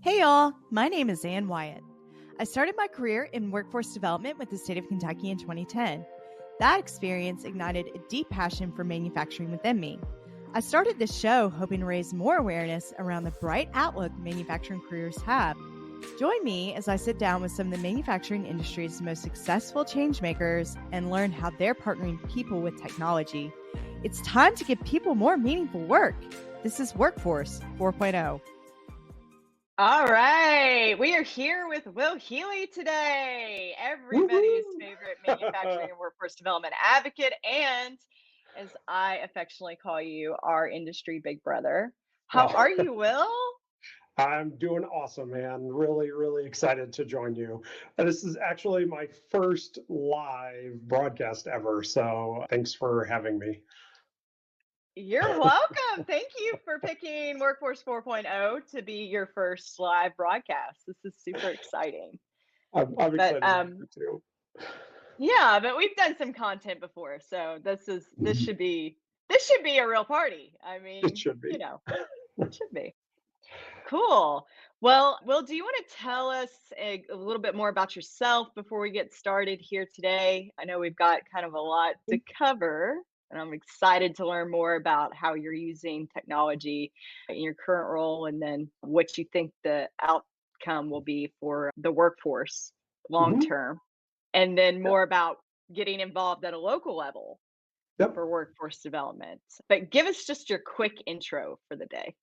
Hey y'all, my name is Ann Wyatt. I started my career in workforce development with the state of Kentucky in 2010. That experience ignited a deep passion for manufacturing within me. I started this show hoping to raise more awareness around the bright outlook manufacturing careers have. Join me as I sit down with some of the manufacturing industry's most successful changemakers and learn how they're partnering people with technology. It's time to give people more meaningful work. This is Workforce 4.0. All right, we are here with Will Healy today, everybody's favorite manufacturing and workforce development advocate, and as I affectionately call you, our industry big brother. How are you, Will? I'm doing awesome, man. Really, really excited to join you. This is actually my first live broadcast ever, so thanks for having me. You're welcome. Thank you for picking Workforce 4.0 to be your first live broadcast. This is super exciting. I'm excited about it too. Yeah, but we've done some content before, so this should be a real party. I mean, It should be. You know, it should be. Cool. Well, Will, do you want to tell us a little bit more about yourself before we get started here today? I know we've got kind of a lot to cover, and I'm excited to learn more about how you're using technology in your current role and then what you think the outcome will be for the workforce long term, and then more about getting involved at a local level for workforce development. But give us just your quick intro for the day.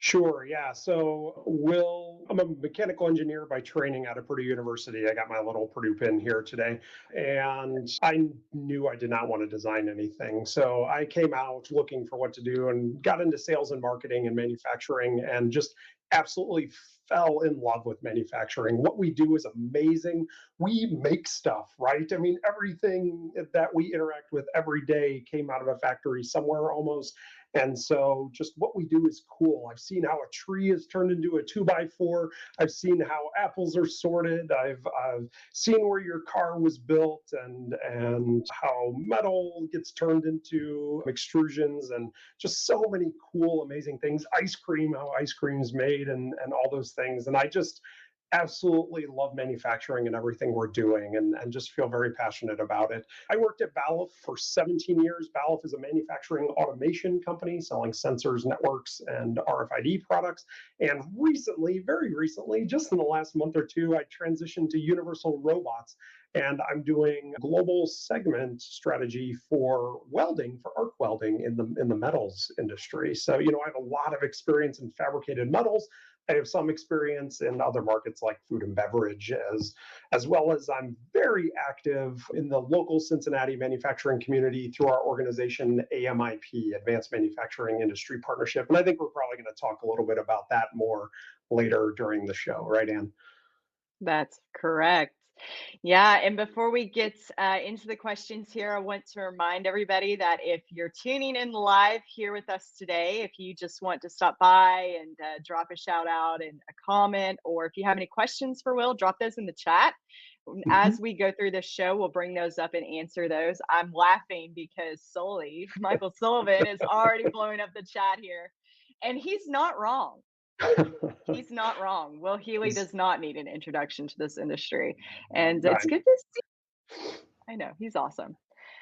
Sure, yeah. So, I'm a mechanical engineer by training out of Purdue University. I got my little Purdue pin here today. And I knew I did not want to design anything. So I came out looking for what to do and got into sales and marketing and manufacturing and just absolutely fell in love with manufacturing. What we do is amazing. We make stuff, right? I mean, everything that we interact with every day came out of a factory somewhere almost. And so just what we do is cool. I've seen how a tree is turned into a 2x4. I've seen how apples are sorted. I've seen where your car was built and how metal gets turned into extrusions and just so many cool, amazing things. Ice cream, how ice cream is made and all those things. And I just absolutely love manufacturing and everything we're doing and just feel very passionate about it. I worked at 𝗏𝗏 for 17 years. 𝗏𝗏 is a manufacturing automation company selling sensors, networks, and RFID products. And recently, very recently, just in the last month or two, I transitioned to Universal Robots. And I'm doing global segment strategy for welding, for arc welding in the metals industry. So, I have a lot of experience in fabricated metals. I have some experience in other markets like food and beverage, as well as I'm very active in the local Cincinnati manufacturing community through our organization, AMIP, Advanced Manufacturing Industry Partnership. And I think we're probably going to talk a little bit about that more later during the show, right, Ann? That's correct. Yeah, and before we get into the questions here, I want to remind everybody that if you're tuning in live here with us today, if you just want to stop by and drop a shout out and a comment, or if you have any questions for Will, drop those in the chat. As we go through this show, we'll bring those up and answer those. I'm laughing because Michael Sullivan is already blowing up the chat here, and he's not wrong. He's not wrong. Will Healy does not need an introduction to this industry, and it's good to see. I know he's awesome.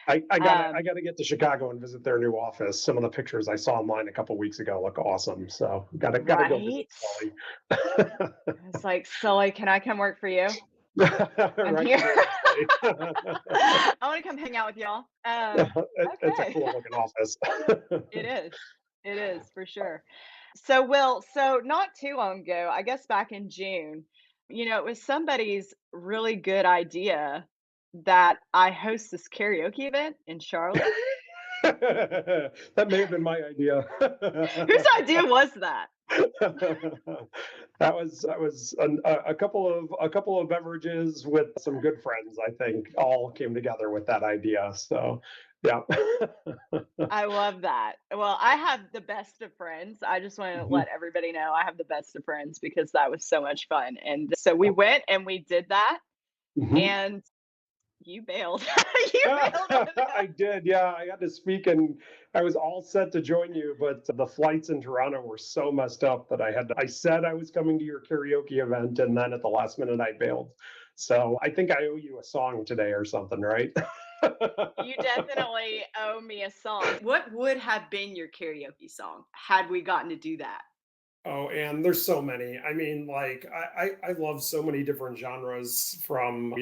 I gotta get to Chicago and visit their new office. Some of the pictures I saw online a couple of weeks ago look awesome. So gotta go visit Sully. It's like, Sully, can I come work for you? I'm right here. I want to come hang out with y'all. It's a cool looking office. It is for sure. So, Will, not too long ago, I guess back in June, it was somebody's really good idea that I host this karaoke event in Charlotte. That may have been my idea. Whose idea was that? That was a couple of beverages with some good friends, I think, all came together with that idea. So yeah. I love that. Well, I have the best of friends. I just want to let everybody know I have the best of friends because that was so much fun. And so we went and we did that. And you bailed. You bailed on that. I did, yeah. I got to speak and I was all set to join you, but the flights in Toronto were so messed up that I said I was coming to your karaoke event, and then at the last minute I bailed. So I think I owe you a song today or something, right? You definitely owe me a song. What would have been your karaoke song had we gotten to do that? Oh, and there's so many. I mean, like I love so many different genres from,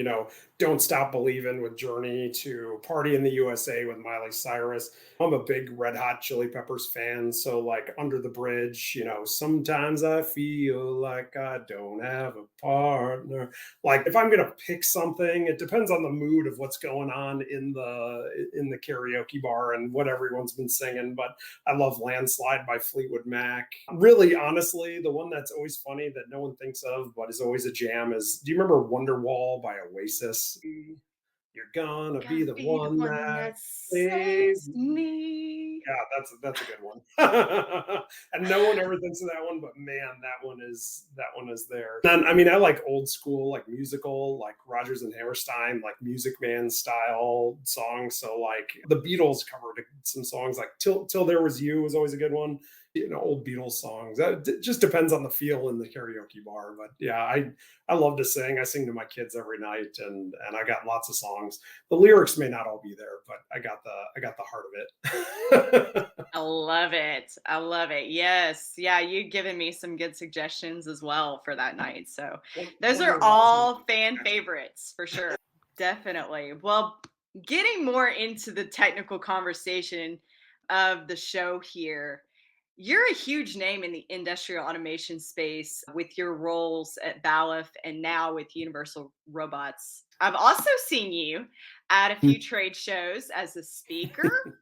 Don't Stop Believin' with Journey to Party in the USA with Miley Cyrus. I'm a big Red Hot Chili Peppers fan. So like Under the Bridge, sometimes I feel like I don't have a partner. Like if I'm gonna pick something, it depends on the mood of what's going on in the karaoke bar and what everyone's been singing. But I love Landslide by Fleetwood Mac. Really, honestly, the one that's always funny that no one thinks of, but is always a jam is, do you remember Wonderwall by Oasis? You're gonna be the one that saves me. Yeah, that's a good one. And no one ever thinks of that one, but man, that one is there. Then I mean, I like old school, like musical, like Rodgers and Hammerstein, like Music Man style songs. So like the Beatles covered some songs, like Till There Was You was always a good one. Old Beatles songs. It just depends on the feel in the karaoke bar. But yeah, I love to sing. I sing to my kids every night, and I got lots of songs. The lyrics may not all be there, but I got the heart of it. I love it. I love it. Yes. Yeah, you've given me some good suggestions as well for that night. So those are all fan favorites for sure. Definitely. Well, getting more into the technical conversation of the show here, you're a huge name in the industrial automation space with your roles at BALF and now with Universal Robots. I've also seen you at a few trade shows as a speaker,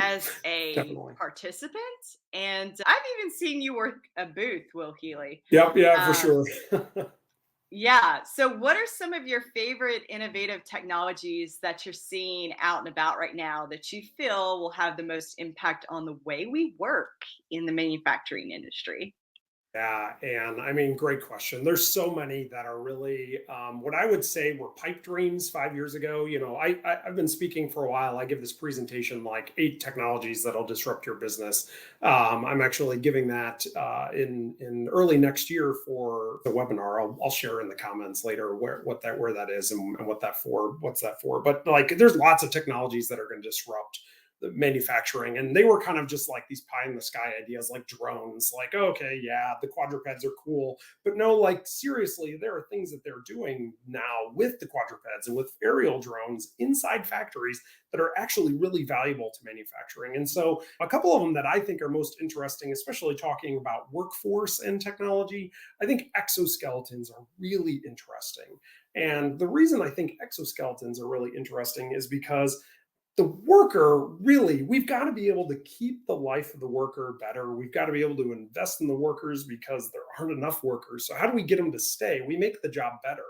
as a Definitely. Participant, and I've even seen you work a booth, Will Healy. Yep, yeah, for sure. Yeah. So what are some of your favorite innovative technologies that you're seeing out and about right now that you feel will have the most impact on the way we work in the manufacturing industry? Yeah, and I mean, great question. There's so many that are really what I would say were pipe dreams 5 years ago. I've been speaking for a while. I give this presentation like 8 technologies that'll disrupt your business. I'm actually giving that in early next year for the webinar. I'll share in the comments later where that is and what's that for. But like, there's lots of technologies that are going to disrupt the manufacturing, and they were kind of just like these pie in the sky ideas, like drones, like, okay, yeah, the quadrupeds are cool, but no, like seriously, there are things that they're doing now with the quadrupeds and with aerial drones inside factories that are actually really valuable to manufacturing. And so a couple of them that I think are most interesting, especially talking about workforce and technology, I think exoskeletons are really interesting. And the reason I think exoskeletons are really interesting is because the worker, really, we've got to be able to keep the life of the worker better. We've got to be able to invest in the workers because there aren't enough workers. So how do we get them to stay? We make the job better.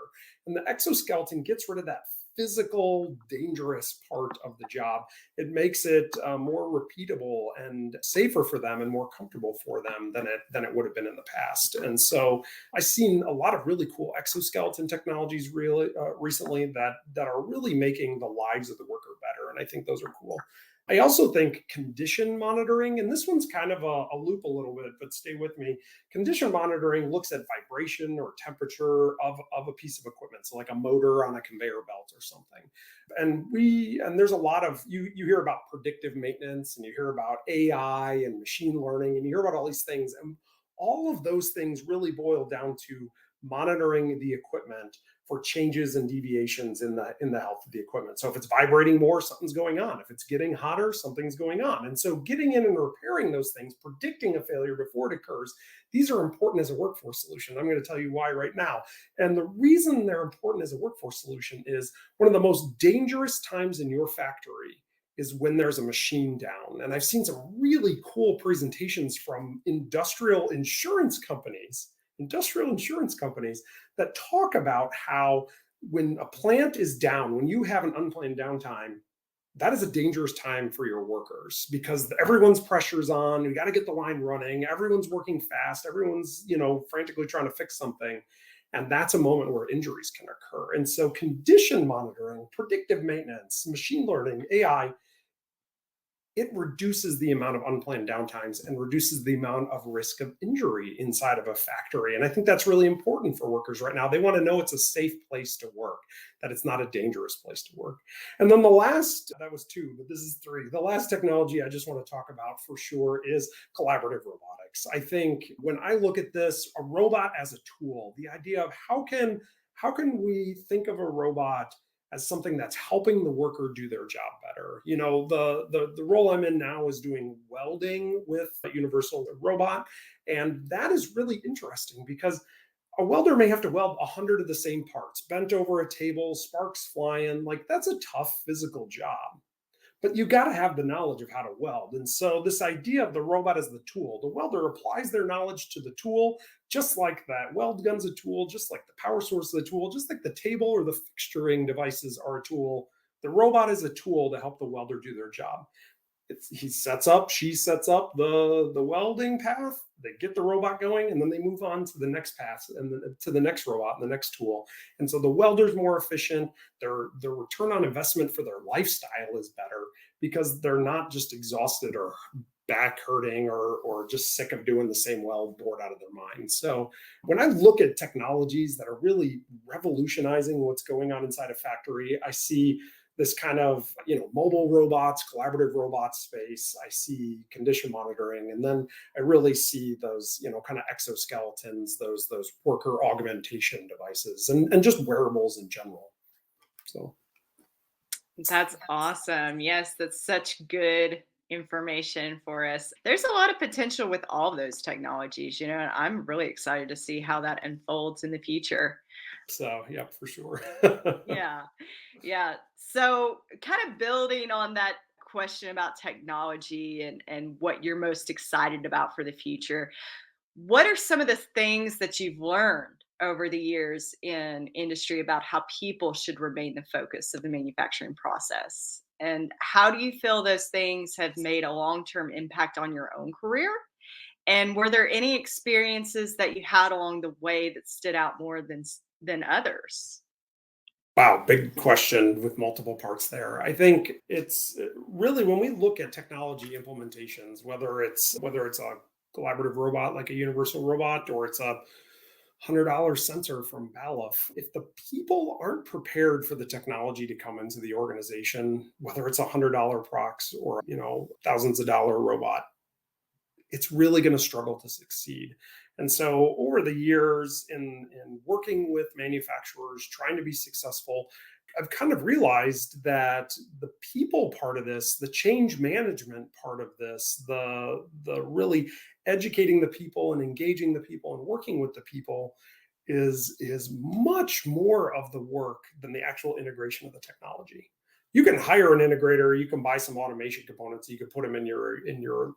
And the exoskeleton gets rid of that physical, dangerous part of the job. It makes it more repeatable and safer for them and more comfortable for them than it would have been in the past. And so I've seen a lot of really cool exoskeleton technologies really recently that are really making the lives of the worker better. And I think those are cool. I also think condition monitoring, and this one's kind of a loop a little bit, but stay with me. Condition monitoring looks at vibration or temperature of a piece of equipment, so like a motor on a conveyor belt or something. And there's a lot of, you hear about predictive maintenance, and you hear about AI and machine learning, and you hear about all these things. And all of those things really boil down to monitoring the equipment for changes and deviations in the health of the equipment. So if it's vibrating more, something's going on. If it's getting hotter, something's going on. And so getting in and repairing those things, predicting a failure before it occurs, these are important as a workforce solution. I'm going to tell you why right now. And the reason they're important as a workforce solution is one of the most dangerous times in your factory is when there's a machine down. And I've seen some really cool presentations from industrial insurance companies that talk about how when a plant is down, when you have an unplanned downtime, that is a dangerous time for your workers because everyone's pressure's on. You got to get the line running. Everyone's working fast. Everyone's, frantically trying to fix something. And that's a moment where injuries can occur. And so condition monitoring, predictive maintenance, machine learning, AI, it reduces the amount of unplanned downtimes and reduces the amount of risk of injury inside of a factory. And I think that's really important for workers right now. They want to know it's a safe place to work, that it's not a dangerous place to work. And then that was 2, but this is 3. The last technology I just want to talk about for sure is collaborative robotics. I think when I look at this, a robot as a tool, the idea of how can we think of a robot as something that's helping the worker do their job better. The role I'm in now is doing welding with a universal robot. And that is really interesting because a welder may have to weld 100 of the same parts, bent over a table, sparks flying. Like, that's a tough physical job. But you got to have the knowledge of how to weld. And so this idea of the robot as the tool, the welder applies their knowledge to the tool, just like that weld gun's a tool, just like the power source is a tool, just like the table or the fixturing devices are a tool. The robot is a tool to help the welder do their job. She sets up the welding path, they get the robot going, and then they move on to the next path and to the next robot and the next tool. And so the welder's more efficient. Their return on investment for their lifestyle is better because they're not just exhausted or back hurting or just sick of doing the same weld, bored out of their mind. So when I look at technologies that are really revolutionizing what's going on inside a factory, I see this kind of, mobile robots, collaborative robot space. I see condition monitoring, and then I really see those, kind of exoskeletons, those worker augmentation devices, and just wearables in general. So that's awesome. Yes, that's such good information for us. There's a lot of potential with all of those technologies, and I'm really excited to see how that unfolds in the future. So, yeah, for sure. Yeah. So kind of building on that question about technology and what you're most excited about for the future, what are some of the things that you've learned over the years in industry about how people should remain the focus of the manufacturing process? And how do you feel those things have made a long-term impact on your own career? And were there any experiences that you had along the way that stood out more than others? Wow, big question with multiple parts there. I think it's really, when we look at technology implementations, whether it's a collaborative robot like a universal robot, or it's a $100 sensor from 𝗪𝗶𝗆, if the people aren't prepared for the technology to come into the organization, whether it's a $100 prox or thousands of dollar robot, it's really going to struggle to succeed. And so over the years in working with manufacturers, trying to be successful, I've kind of realized that the people part of this, the change management part of this, the really educating the people and engaging the people and working with the people is much more of the work than the actual integration of the technology. You can hire an integrator, you can buy some automation components, you can put them in your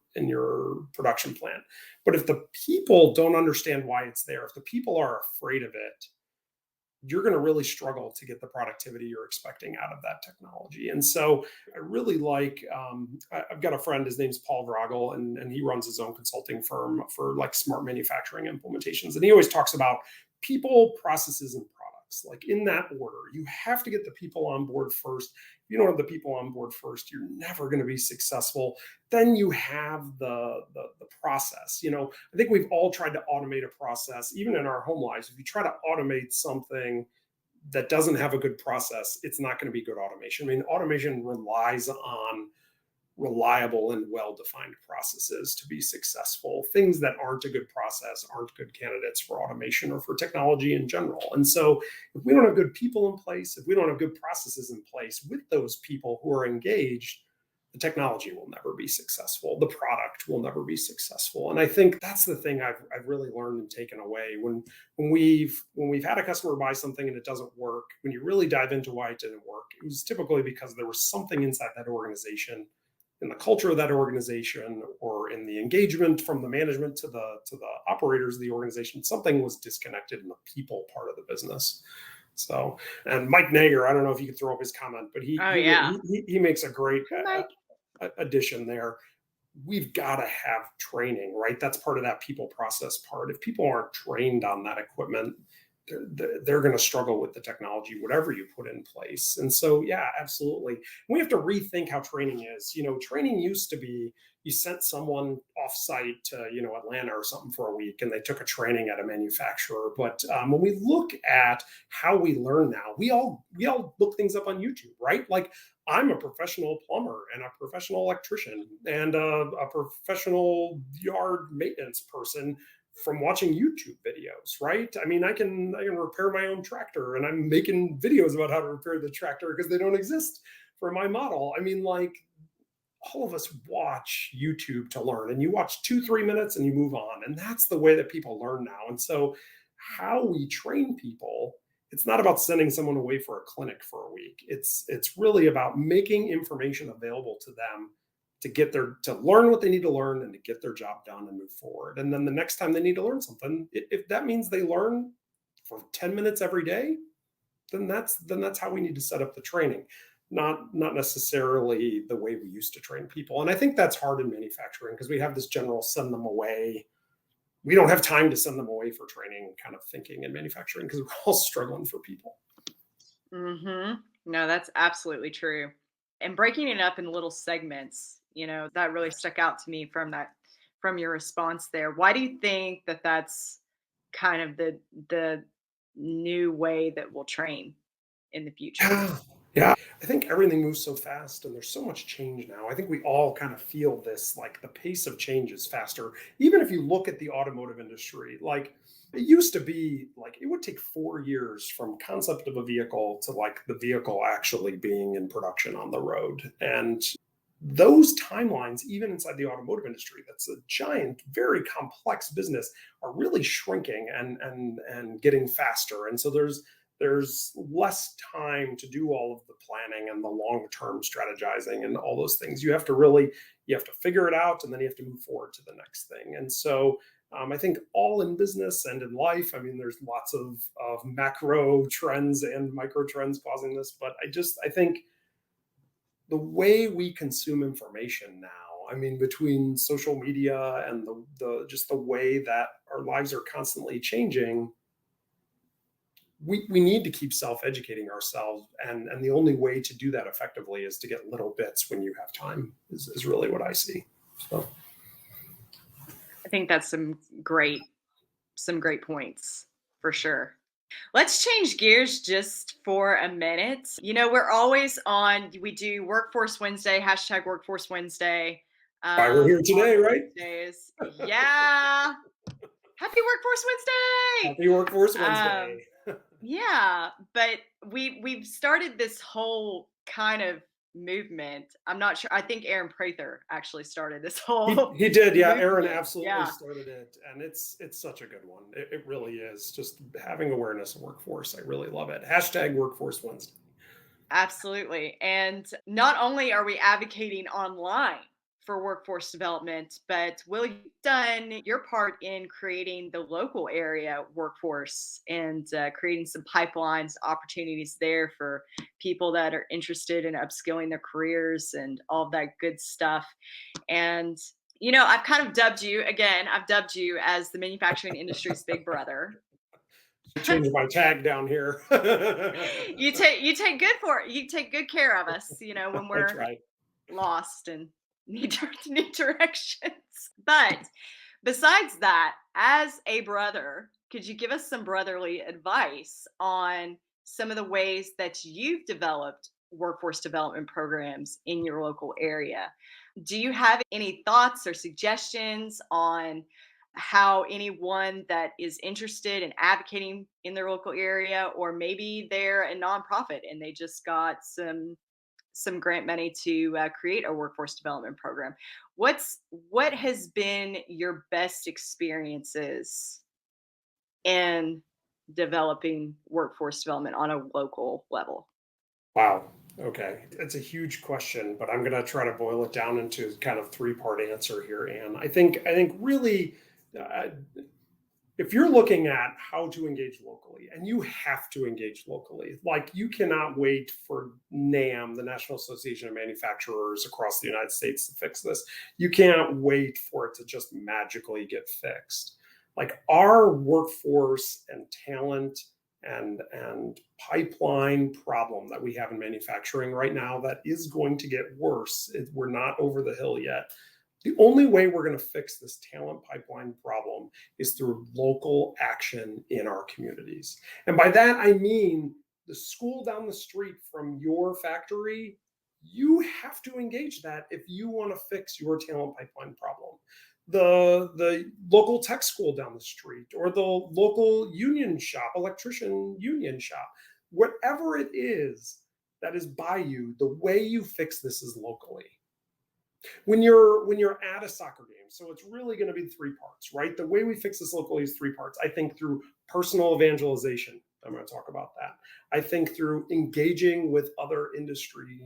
production plant. But if the people don't understand why it's there, if the people are afraid of it, you're going to really struggle to get the productivity you're expecting out of that technology. And so I really like, I've got a friend, his name's Paul Vragel, and he runs his own consulting firm for like smart manufacturing implementations. And he always talks about people, processes, and products, like in that order. You have to get the people on board first. If you don't have the people on board first, you're never going to be successful. Then you have the process. I think we've all tried to automate a process, even in our home lives. If you try to automate something that doesn't have a good process, it's not going to be good automation. I mean, automation relies on reliable and well-defined processes to be successful. Things that aren't a good process aren't good candidates for automation or for technology in general. And so if we don't have good people in place, if we don't have good processes in place with those people who are engaged, the technology will never be successful. The product will never be successful. And I think that's the thing I've really learned and taken away. When we've had a customer buy something and it doesn't work, when you really dive into why it didn't work, it was typically because there was something inside that organization, in the culture of that organization, or in the engagement from the management to the operators of the organization. Something was disconnected in the people part of the business. So, and Mike Nager, I don't know if you could throw up his comment, but he makes a great addition there. We've got to have training, right? That's part of that people process part. If people aren't trained on that equipment, they're going to struggle with the technology, whatever you put in place. And so, yeah, absolutely. We have to rethink how training is. Training used to be you sent someone offsite to, Atlanta or something for a week, and they took a training at a manufacturer. But when we look at how we learn now, we all look things up on YouTube, right? Like, I'm a professional plumber and a professional electrician and a professional yard maintenance person from watching YouTube videos, right? I mean, I can repair my own tractor, and I'm making videos about how to repair the tractor because they don't exist for my model. I mean, like, all of us watch YouTube to learn, and you watch 2-3 minutes and you move on. And that's the way that people learn now. And so how we train people, it's not about sending someone away for a clinic for a week. It's really about making information available to them to learn what they need to learn and to get their job done and move forward. And then the next time they need to learn something, if that means they learn for 10 minutes every day, then that's how we need to set up the training. Not necessarily the way we used to train people. And I think that's hard in manufacturing because we have this general send them away. We don't have time to send them away for training kind of thinking in manufacturing because we're all struggling for people. Mm-hmm. No, that's absolutely true. And breaking it up in little segments, that really stuck out to me from your response there. Why do you think that that's kind of the new way that we'll train in the future? Yeah, I think everything moves so fast and there's so much change now. I think we all kind of feel this, like the pace of change is faster. Even if you look at the automotive industry, like it used to be like it would take 4 years from concept of a vehicle to like the vehicle actually being in production on the road. And those timelines, even inside the automotive industry, that's a giant, very complex business, are really shrinking and getting faster. And so there's less time to do all of the planning and the long-term strategizing and all those things. You have to figure it out, and then you have to move forward to the next thing. And so I think all in business and in life, I mean, there's lots of macro trends and micro trends causing this, but I think the way we consume information now, I mean, between social media and the way that our lives are constantly changing, we need to keep self-educating ourselves. And the only way to do that effectively is to get little bits when you have time is really what I see. So I think that's some great points for sure. Let's change gears just for a minute. We're always we do Workforce Wednesday, hashtag Workforce Wednesday. Why we're here today, right? Wednesdays. Yeah. Happy Workforce Wednesday. Happy Workforce Wednesday. Yeah, but we've started this whole kind of movement. I'm not sure. I think 𝗪𝗶𝗀𝗃 actually started this whole. He did, yeah. Aaron absolutely started it, and it's such a good one. It really is. Just having awareness of workforce. I really love it. Hashtag Workforce Wednesday. Absolutely, and not only are we advocating online for workforce development, but Will, you've done your part in creating the local area workforce and creating some pipelines, opportunities there for people that are interested in upskilling their careers and all that good stuff. And, I've kind of dubbed you as the manufacturing industry's big brother. Change my tag down here. You take good care of us, when we're lost and need directions. But besides that, as a brother, could you give us some brotherly advice on some of the ways that you've developed workforce development programs in your local area? Do you have any thoughts or suggestions on how anyone that is interested in advocating in their local area, or maybe they're a nonprofit and they just got some grant money to create a workforce development program, what has been your best experiences in developing workforce development on a local level? Wow. Okay. It's a huge question, but I'm going to try to boil it down into kind of 3-part answer here, Ann. I think really if you're looking at how to engage locally, and you have to engage locally, like you cannot wait for NAM, the National Association of Manufacturers across the United States, to fix this. You can't wait for it to just magically get fixed. Like our workforce and talent and pipeline problem that we have in manufacturing right now that is going to get worse. We're not over the hill yet. The only way we're going to fix this talent pipeline problem is through local action in our communities. And by that, I mean the school down the street from your factory, you have to engage that if you want to fix your talent pipeline problem. The local tech school down the street, or the local union shop, electrician union shop, whatever it is that is by you, the way you fix this is locally. When you're at a soccer game, so it's really going to be 3 parts, right? The way we fix this locally is 3 parts. I think through personal evangelization. I'm going to talk about that. I think through engaging with other industry,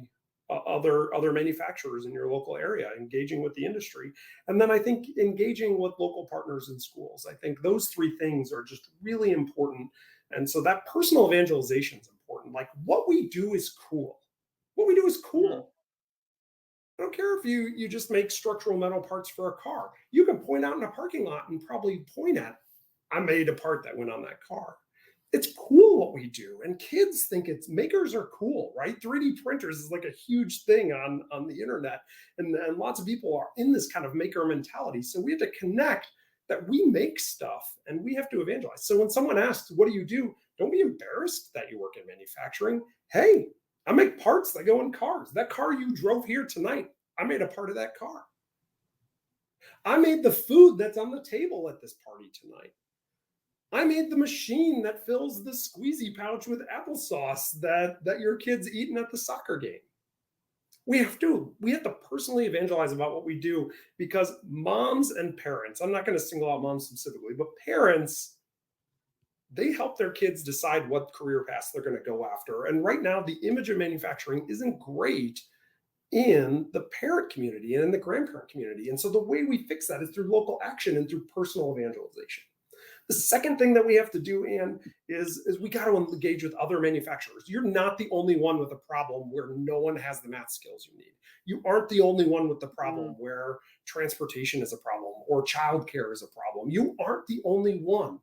other manufacturers in your local area, engaging with the industry. And then I think engaging with local partners in schools. I think those 3 things are just really important. And so that personal evangelization is important. Like what we do is cool. What we do is cool. I don't care if you just make structural metal parts for a car. You can point out in a parking lot and probably point at, I made a part that went on that car. It's cool what we do. And kids think makers are cool, right? 3D printers is like a huge thing on the internet. And lots of people are in this kind of maker mentality. So we have to connect that we make stuff and we have to evangelize. So when someone asks, what do? Don't be embarrassed that you work in manufacturing. Hey, I make parts that go in cars. That car you drove here tonight, I made a part of that car. I made the food that's on the table at this party tonight. I made the machine that fills the squeezy pouch with applesauce that your kid's eating at the soccer game. We have to personally evangelize about what we do, because moms and parents, I'm not going to single out moms specifically, but parents, they help their kids decide what career paths they're going to go after. And right now, the image of manufacturing isn't great in the parent community and in the grandparent community. And so the way we fix that is through local action and through personal evangelization. The second thing that we have to do, Ann, is we got to engage with other manufacturers. You're not the only one with a problem where no one has the math skills you need. You aren't the only one with the problem where transportation is a problem or childcare is a problem. You aren't the only one.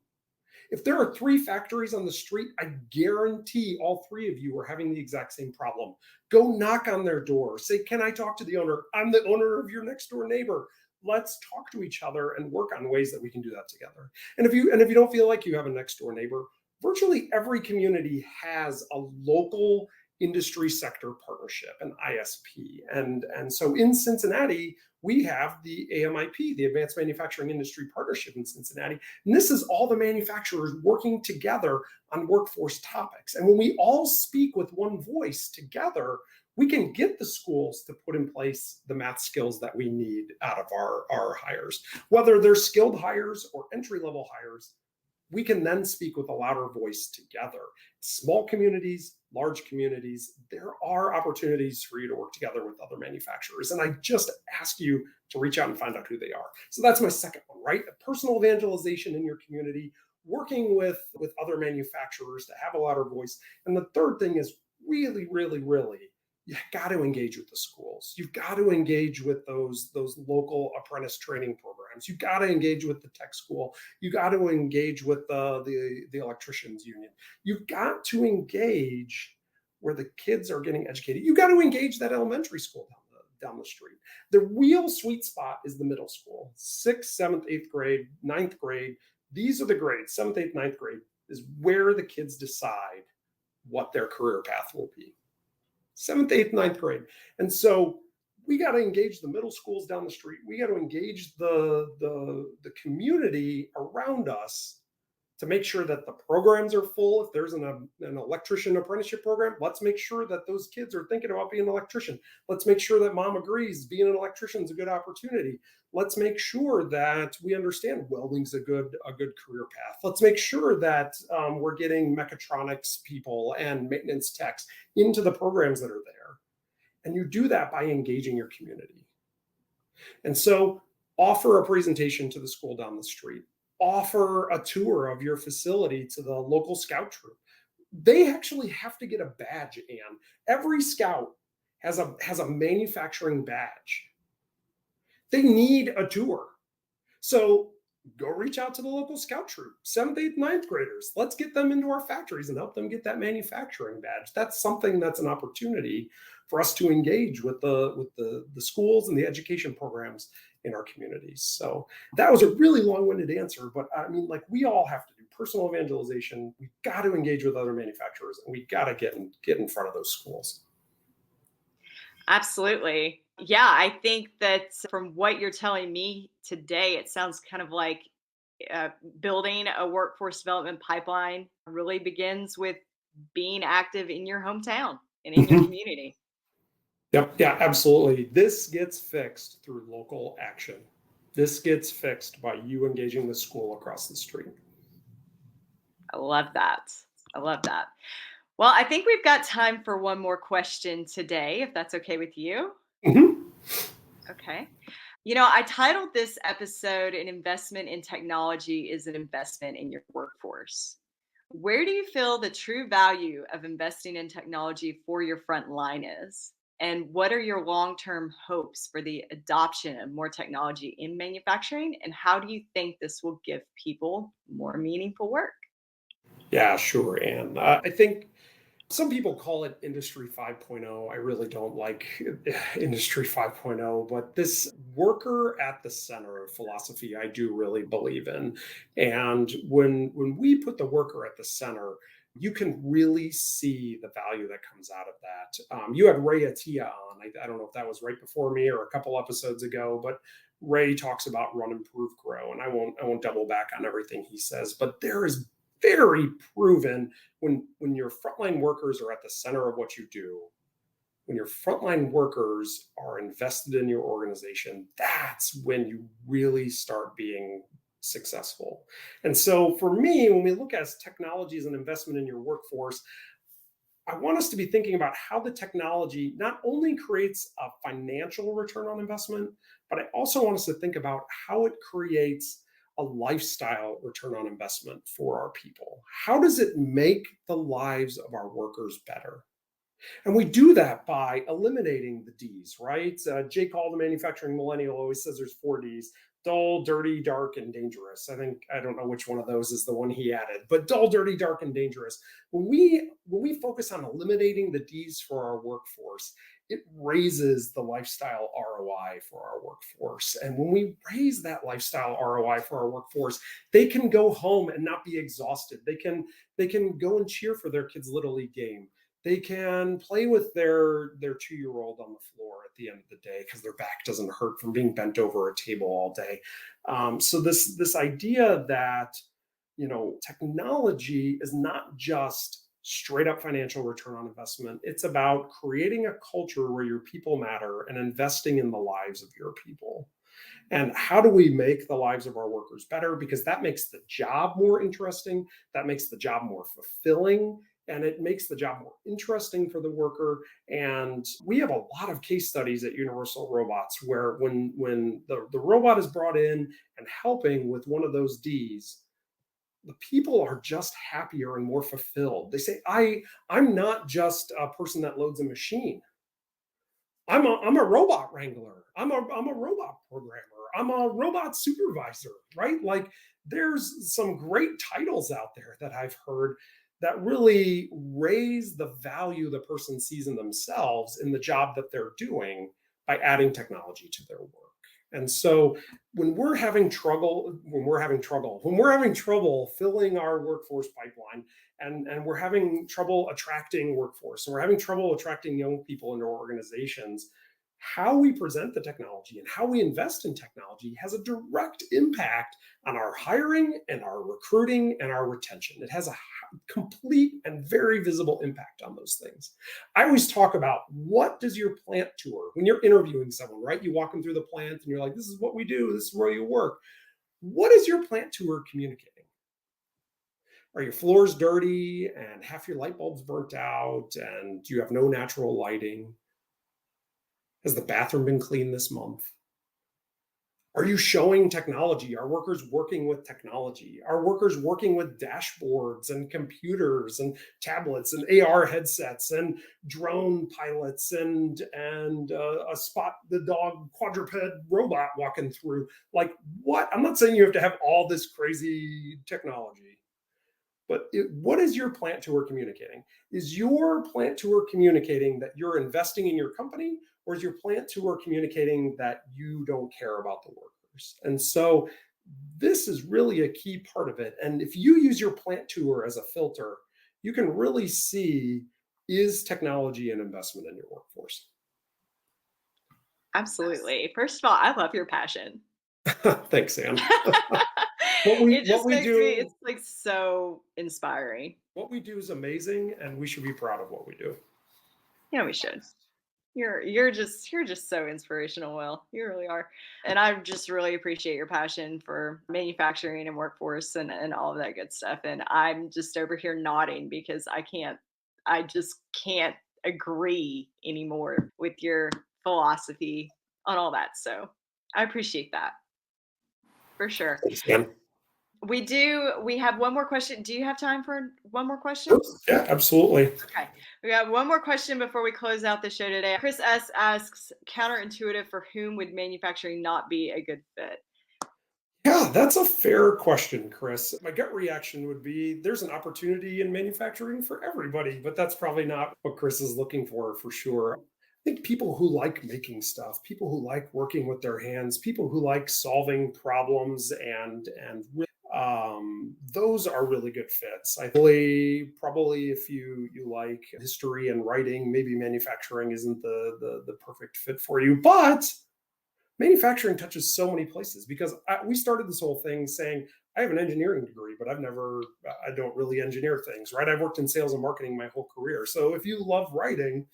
If there are 3 factories on the street, I guarantee all 3 of you are having the exact same problem. Go knock on their door. Say, can I talk to the owner? I'm the owner of your next door neighbor. Let's talk to each other and work on ways that we can do that together. And if you don't feel like you have a next door neighbor, virtually every community has a local industry sector partnership, an ISP. And so in Cincinnati, we have the AMIP, the Advanced Manufacturing Industry Partnership in Cincinnati. And this is all the manufacturers working together on workforce topics. And when we all speak with one voice together, we can get the schools to put in place the math skills that we need out of our hires. Whether they're skilled hires or entry-level hires, we can then speak with a louder voice together. Small communities, large communities, there are opportunities for you to work together with other manufacturers. And I just ask you to reach out and find out who they are. So that's my second one, right? Personal evangelization in your community, working with other manufacturers to have a louder voice. And the third thing is really, really, really, you got to engage with the schools. You've got to engage with those local apprentice training programs. You've got to engage with the tech school. You got to engage with the electricians union. You've got to engage where the kids are getting educated. You got to engage that elementary school down the street. The real sweet spot is the middle school. 6th, 7th, 8th grade, 9th grade. These are the grades. 7th, 8th, 9th grade is where the kids decide what their career path will be. 7th, 8th, 9th grade. And so we got to engage the middle schools down the street. We got to engage the community around us to make sure that the programs are full. If there's an electrician apprenticeship program, let's make sure that those kids are thinking about being an electrician. Let's make sure that mom agrees being an electrician is a good opportunity. Let's make sure that we understand welding's a good career path. Let's make sure that we're getting mechatronics people and maintenance techs into the programs that are there. And you do that by engaging your community. And so offer a presentation to the school down the street. offer a tour of your facility to the local scout troop. They actually have to get a badge, Ann. Every scout has a manufacturing badge. They need a tour. So go reach out to the local scout troop, 7th, 8th, 9th graders. Let's get them into our factories and help them get that manufacturing badge. That's something that's an opportunity for us to engage with the schools and the education programs in our communities. So that was a really long-winded answer, but I mean, like, we all have to do personal evangelization. We've got to engage with other manufacturers, and we've got to get in front of those schools. Absolutely. Yeah, I think that from what you're telling me today, it sounds kind of like building a workforce development pipeline really begins with being active in your hometown and in your community. Yep. Yeah, absolutely. This gets fixed through local action. This gets fixed by you engaging the school across the street. I love that. I love that. Well, I think we've got time for one more question today, if that's okay with you. Mm-hmm. Okay. You know, I titled this episode, An Investment in Technology is an Investment in Your Workforce. Where do you feel the true value of investing in technology for your front line is? And what are your long-term hopes for the adoption of more technology in manufacturing? And how do you think this will give people more meaningful work? Yeah, sure, Ann. I think some people call it Industry 5.0. I really don't like Industry 5.0, but this worker at the center philosophy, I do really believe in. And when we put the worker at the center, you can really see the value that comes out of that. You had 𝗪𝗶𝗹𝗶𝘀 on. I don't know if that was right before me or a couple episodes ago, but Ray talks about run, improve, grow, and I won't double back on everything he says, but there is very proven when your frontline workers are at the center of what you do, when your frontline workers are invested in your organization, that's when you really start being successful. And so for me, when we look at technology as an investment in your workforce, I want us to be thinking about how the technology not only creates a financial return on investment, but I also want us to think about how it creates a lifestyle return on investment for our people. How does it make the lives of our workers better? And we do that by eliminating the D's, right? Jay Call, the manufacturing millennial, always says there's 4 D's: dull, dirty, dark, and dangerous. I don't know which one of those is the one he added, but dull, dirty, dark, and dangerous. When we focus on eliminating the D's for our workforce, it raises the lifestyle ROI for our workforce. And when we raise that lifestyle ROI for our workforce, they can go home and not be exhausted. They can go and cheer for their kids' Little League game. They can play with their 2-year-old on the floor at the end of the day because their back doesn't hurt from being bent over a table all day. So this idea that, technology is not just straight up financial return on investment. It's about creating a culture where your people matter and investing in the lives of your people. And how do we make the lives of our workers better? Because that makes the job more interesting. That makes the job more fulfilling. And it makes the job more interesting for the worker. And we have a lot of case studies at Universal Robots where when the robot is brought in and helping with one of those Ds, the people are just happier and more fulfilled. They say, I'm not just a person that loads a machine. I'm a robot wrangler. I'm a robot programmer. I'm a robot supervisor, right? Like, there's some great titles out there that I've heard that really raise the value the person sees in themselves in the job that they're doing by adding technology to their work. And so when we're having trouble filling our workforce pipeline, and we're having trouble attracting workforce, and we're having trouble attracting young people into our organizations, how we present the technology and how we invest in technology has a direct impact on our hiring and our recruiting and our retention. It has a complete and very visible impact on those things. I always talk about, what does your plant tour, when you're interviewing someone, right? You walk them through the plant and you're like, this is what we do, this is where you work. What is your plant tour communicating? Are your floors dirty and half your light bulbs burnt out and you have no natural lighting? Has the bathroom been cleaned this month? Are you showing technology? Are workers working with technology? Are workers working with dashboards and computers and tablets and AR headsets and drone pilots and a spot the dog quadruped robot walking through? Like what? I'm not saying you have to have all this crazy technology, but what is your plant tour communicating? Is your plant tour communicating that you're investing in your company, or is your plant tour communicating that you don't care about the workers? And so this is really a key part of it. And if you use your plant tour as a filter, you can really see, is technology an investment in your workforce? Absolutely. First of all, I love your passion. Thanks, Ann. It's like so inspiring. What we do is amazing, and we should be proud of what we do. Yeah, we should. You're just so inspirational, Will. You really are. And I just really appreciate your passion for manufacturing and workforce and all of that good stuff. And I'm just over here nodding because I just can't agree anymore with your philosophy on all that. So I appreciate that. For sure. Thanks, Ann. We have one more question. Do you have time for one more question? Yeah, absolutely. Okay. We got one more question before we close out the show today. Chris S asks, counterintuitive, for whom would manufacturing not be a good fit? Yeah, that's a fair question, Chris. My gut reaction would be there's an opportunity in manufacturing for everybody, but that's probably not what Chris is looking for sure. I think people who like making stuff, people who like working with their hands, people who like solving problems and those are really good fits. I think probably if you like history and writing, maybe manufacturing isn't the perfect fit for you, but manufacturing touches so many places because we started this whole thing saying, I have an engineering degree, but I don't really engineer things, right? I've worked in sales and marketing my whole career. So if you love writing,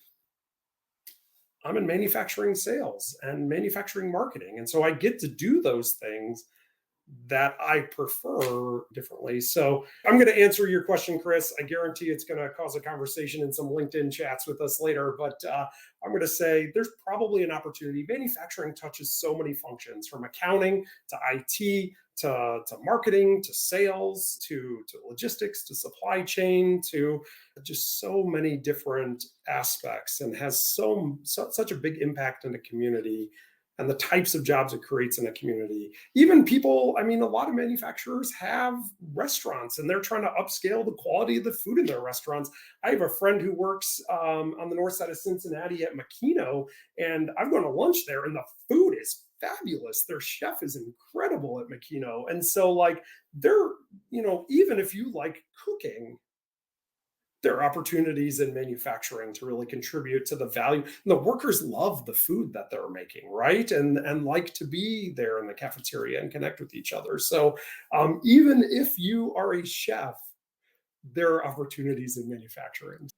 I'm in manufacturing sales and manufacturing marketing. And so I get to do those things that I prefer differently. So I'm going to answer your question, Chris. I guarantee it's going to cause a conversation in some LinkedIn chats with us later, but I'm going to say there's probably an opportunity. Manufacturing touches so many functions, from accounting to IT, to marketing, to sales, to logistics, to supply chain, to just so many different aspects, and has such a big impact in the community and the types of jobs it creates in a community. Even people, a lot of manufacturers have restaurants and they're trying to upscale the quality of the food in their restaurants. I have a friend who works on the north side of Cincinnati at 𝗪𝗪𝗄, and I've gone to lunch there and the food is fabulous. Their chef is incredible at 𝗪𝗪𝗄. And so even if you like cooking, there are opportunities in manufacturing to really contribute to the value. And the workers love the food that they're making, right? And like to be there in the cafeteria and connect with each other. So even if you are a chef, there are opportunities in manufacturing.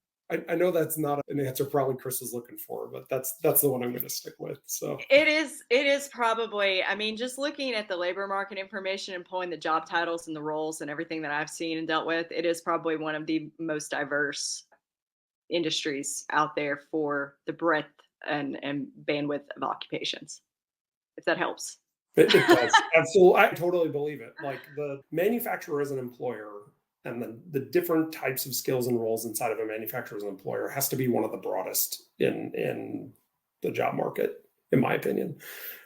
I know that's not an answer probably Chris is looking for, but that's the one I'm going to stick with. So it is probably, just looking at the labor market information and pulling the job titles and the roles and everything that I've seen and dealt with, it is probably one of the most diverse industries out there for the breadth and bandwidth of occupations, if that helps. It does. Absolutely. I totally believe it. Like the manufacturer as an employer and the different types of skills and roles inside of a manufacturer as an employer has to be one of the broadest in the job market, in my opinion.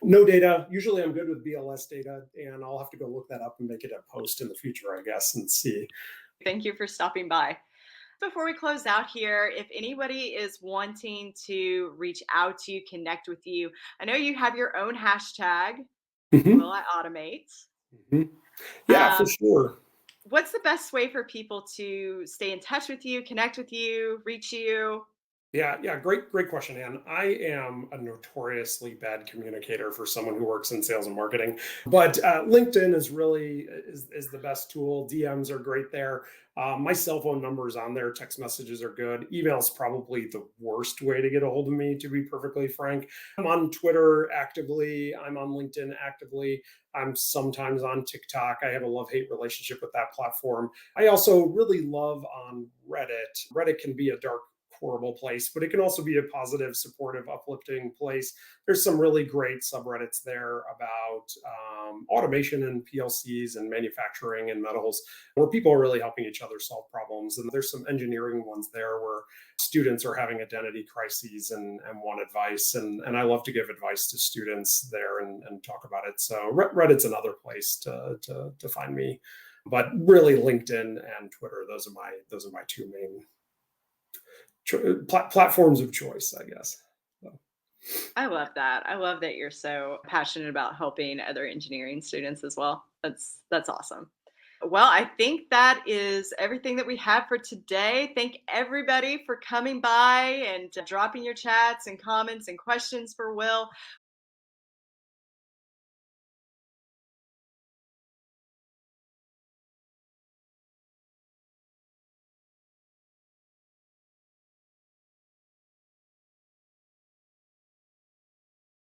No data. Usually I'm good with BLS data, and I'll have to go look that up and make it a post in the future, I guess, and see. Thank you for stopping by. Before we close out here, if anybody is wanting to reach out to you, connect with you, I know you have your own hashtag, WillAutomate. Yeah, for sure. What's the best way for people to stay in touch with you, connect with you, reach you? Yeah, great question, Ann. I am a notoriously bad communicator for someone who works in sales and marketing, but LinkedIn is the best tool. DMs are great there. My cell phone number is on there. Text messages are good. Email is probably the worst way to get a hold of me, to be perfectly frank. I'm on Twitter actively. I'm on LinkedIn actively. I'm sometimes on TikTok. I have a love-hate relationship with that platform. I also really love on Reddit. Reddit can be a dark horrible place, but it can also be a positive, supportive, uplifting place. There's some really great subreddits there about automation and PLCs and manufacturing and metals, where people are really helping each other solve problems. And there's some engineering ones there where students are having identity crises and want advice. And I love to give advice to students there and talk about it. So Reddit's another place to find me. But really, LinkedIn and Twitter, those are my two main platforms of choice, I guess. So. I love that. I love that you're so passionate about helping other engineering students as well. That's awesome. Well, I think that is everything that we have for today. Thank everybody for coming by and dropping your chats and comments and questions for Will.